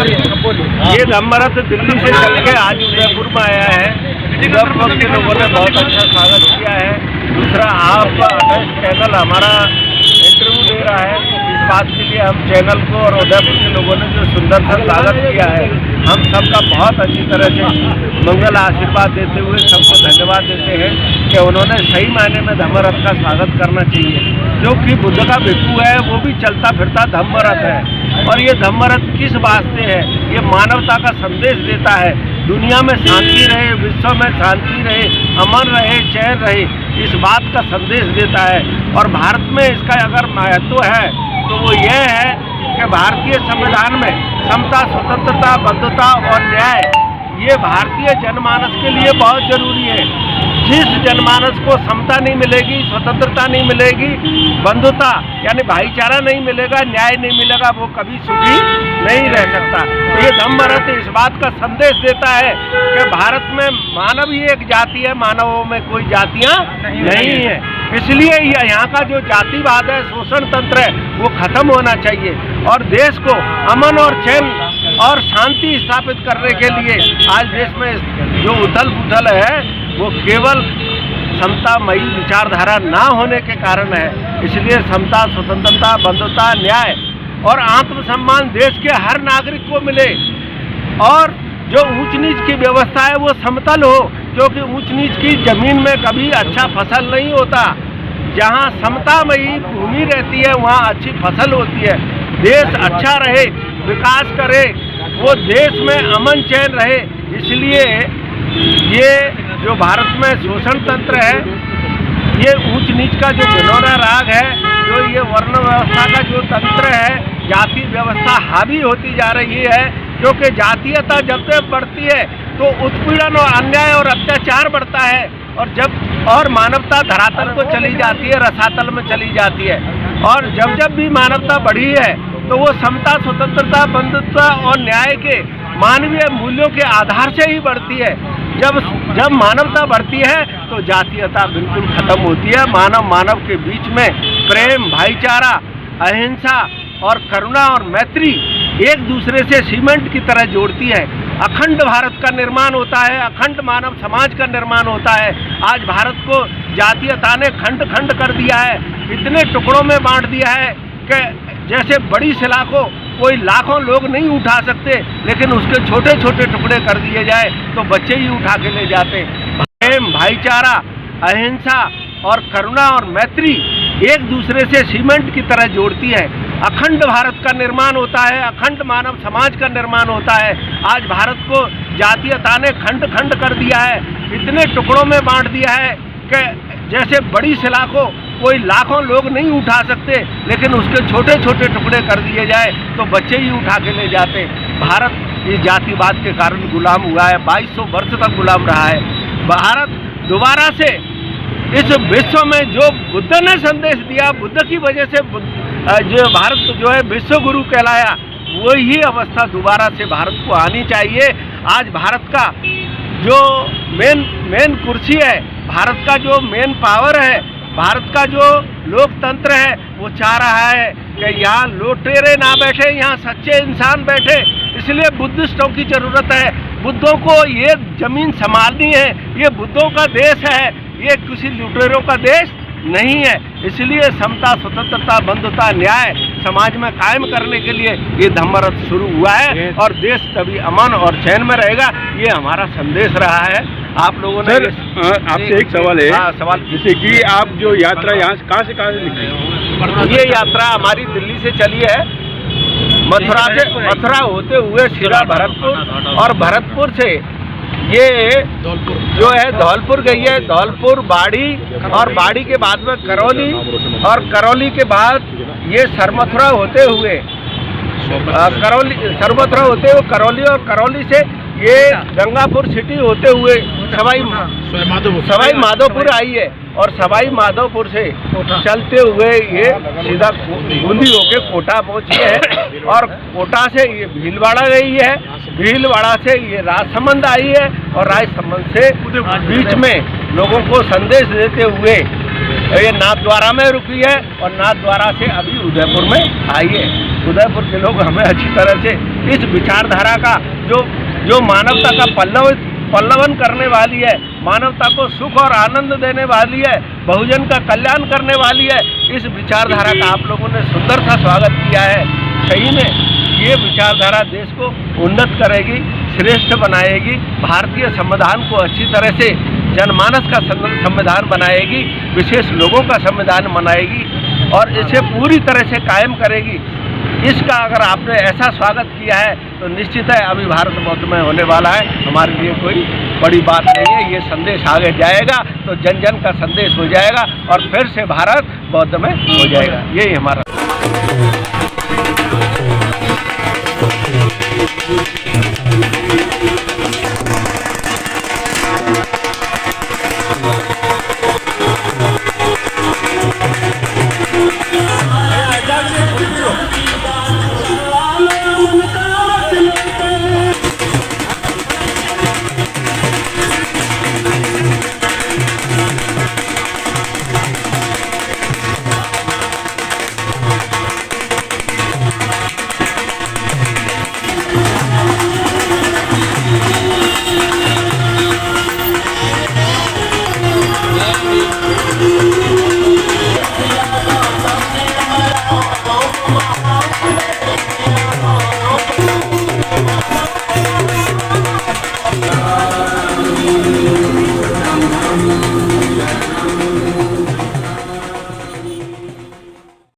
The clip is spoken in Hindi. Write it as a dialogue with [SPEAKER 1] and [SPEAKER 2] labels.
[SPEAKER 1] ये धम्मरथ दिल्ली से चल के आज उदयपुर में आया है। उदयपुर के लोगों ने बहुत अच्छा स्वागत किया है। दूसरा, आप चैनल हमारा इंटरव्यू दे रहा है, इस बात के लिए हम चैनल को और उदयपुर के लोगों ने जो सुंदर सा स्वागत किया है, हम सबका बहुत अच्छी तरह से मंगल आशीर्वाद देते हुए सबको धन्यवाद देते हैं कि उन्होंने सही मायने में धम्मरथ का स्वागत करना चाहिए। जो कि बुद्ध का भिक्षु है, वो भी चलता फिरता धम्मरथ है। और ये धम्मरथ किस वास्ते है? ये मानवता का संदेश देता है, दुनिया में शांति रहे, विश्व में शांति रहे, अमन रहे, चैन रहे, इस बात का संदेश देता है। और भारत में इसका अगर महत्व है तो वो ये है कि भारतीय संविधान में समता, स्वतंत्रता, बंधुता और न्याय, ये भारतीय जनमानस के लिए बहुत जरूरी है। जिस जनमानस को समता नहीं मिलेगी, स्वतंत्रता नहीं मिलेगी, बंधुता यानी भाईचारा नहीं मिलेगा, न्याय नहीं मिलेगा, वो कभी सुखी नहीं रह सकता। ये धम्मरथ इस बात का संदेश देता है कि भारत में मानव ही एक जाति है, मानवों में कोई जातियां नहीं है। इसलिए यहाँ का जो जातिवाद है, शोषण तंत्र है, वो खत्म होना चाहिए और देश को अमन और चैन और शांति स्थापित करने के लिए आज देश में जो उथल पुथल है वो केवल समतामयी विचारधारा ना होने के कारण है। इसलिए समता, स्वतंत्रता, बंधुता, न्याय और आत्मसम्मान देश के हर नागरिक को मिले और जो ऊंच नीच की व्यवस्था है वो समतल हो, क्योंकि ऊंच नीच की जमीन में कभी अच्छा फसल नहीं होता। जहाँ समतामयी भूमि रहती है वहाँ अच्छी फसल होती है। देश अच्छा रहे, विकास करे, वो देश में अमन चैन रहे। इसलिए ये जो भारत में शोषण तंत्र है, ये ऊंच नीच का जो घिनौना राग है, जो ये वर्ण व्यवस्था का जो तंत्र है, जाति व्यवस्था हावी होती जा रही है। क्योंकि जातीयता जब तक बढ़ती है तो उत्पीड़न और अन्याय और अत्याचार बढ़ता है और मानवता धरातल को चली जाती है, रसातल में चली जाती है। और जब भी मानवता बढ़ी है तो वो समता, स्वतंत्रता, बंधुत्व और न्याय के मानवीय मूल्यों के आधार से ही बढ़ती है। जब मानवता बढ़ती है तो जातीयता बिल्कुल खत्म होती है। मानव के बीच में प्रेम, भाईचारा, अहिंसा और करुणा और मैत्री एक दूसरे से सीमेंट की तरह जोड़ती है। अखंड भारत का निर्माण होता है, अखंड मानव समाज का निर्माण होता है। आज भारत को जातीयता ने खंड खंड कर दिया है, इतने टुकड़ों में बांट दिया है कि जैसे बड़ी शिला को कोई लाखों लोग नहीं उठा सकते, लेकिन उसके छोटे छोटे टुकड़े कर दिए जाए तो बच्चे ही उठा के ले जाते। प्रेम, भाईचारा, अहिंसा और करुणा और मैत्री एक दूसरे से सीमेंट की तरह जोड़ती है। अखंड भारत का निर्माण होता है, अखंड मानव समाज का निर्माण होता है। आज भारत को जातीयता ने खंड खंड कर दिया है, इतने टुकड़ों में बांट दिया है कि जैसे बड़ी शिला को कोई लाखों लोग नहीं उठा सकते, लेकिन उसके छोटे छोटे टुकड़े कर दिए जाए तो बच्चे ही उठा के ले जाते। भारत इस जातिवाद के कारण गुलाम हुआ है, 2200 वर्ष तक गुलाम रहा है। भारत दोबारा से इस विश्व में जो बुद्ध ने संदेश दिया, बुद्ध की वजह से जो भारत जो है विश्व गुरु कहलाया, वही अवस्था दोबारा से भारत को आनी चाहिए। आज भारत का जो मेन कुर्सी है, भारत का जो मेन पावर है, भारत का जो लोकतंत्र है, वो चाह रहा है कि यहाँ लुटेरे ना बैठे, यहाँ सच्चे इंसान बैठे। इसलिए बुद्धिस्टों की जरूरत है। बुद्धों को ये जमीन संभालनी है, ये बुद्धों का देश है, ये किसी लुटेरों का देश नहीं है। इसलिए समता, स्वतंत्रता, बंधुता, न्याय समाज में कायम करने के लिए ये धम्मरथ शुरू हुआ है और देश तभी अमन और चैन में रहेगा। ये हमारा संदेश रहा है। आप लोगों ने
[SPEAKER 2] आपसे एक सवाल है।
[SPEAKER 1] हाँ, सवाल।
[SPEAKER 2] जैसे कि आप जो यात्रा यहाँ कहाँ से निकली?
[SPEAKER 1] ये यात्रा हमारी दिल्ली से चली है, मथुरा होते हुए सीधा भरतपुर और भरतपुर से ये जो है धौलपुर गई है, धौलपुर, बाड़ी और बाड़ी के बाद में करौली और करौली के बाद ये सरमथुरा होते हुए सरमथुरा होते हुए करौली और करौली से ये गंगापुर सिटी होते हुए सवाई माधोपुर आई है और सवाई माधोपुर से चलते हुए ये सीधा बूंदी होके कोटा पहुंची है और कोटा से ये भीलवाड़ा गई है, भीलवाड़ा से ये राजसमंद आई है और राजसमंद से बीच में लोगों को संदेश देते हुए ये नाथद्वारा में रुकी है और नाथद्वारा से अभी उदयपुर में आई है। उदयपुर के लोग हमें अच्छी तरह से इस विचारधारा का जो मानवता का पल्लवन करने वाली है, मानवता को सुख और आनंद देने वाली है, बहुजन का कल्याण करने वाली है, इस विचारधारा का आप लोगों ने सुंदर सा स्वागत किया है। सही में ये विचारधारा देश को उन्नत करेगी, श्रेष्ठ बनाएगी, भारतीय संविधान को अच्छी तरह से जनमानस का संविधान बनाएगी, विशेष लोगों का संविधान बनाएगी और इसे पूरी तरह से कायम करेगी। इसका अगर आपने ऐसा स्वागत किया है तो निश्चित है अभी भारत बौद्ध में होने वाला है, हमारे लिए कोई बड़ी बात नहीं है। ये संदेश आगे जाएगा तो जन जन का संदेश हो जाएगा और फिर से भारत बौद्ध में हो जाएगा। यही हमारा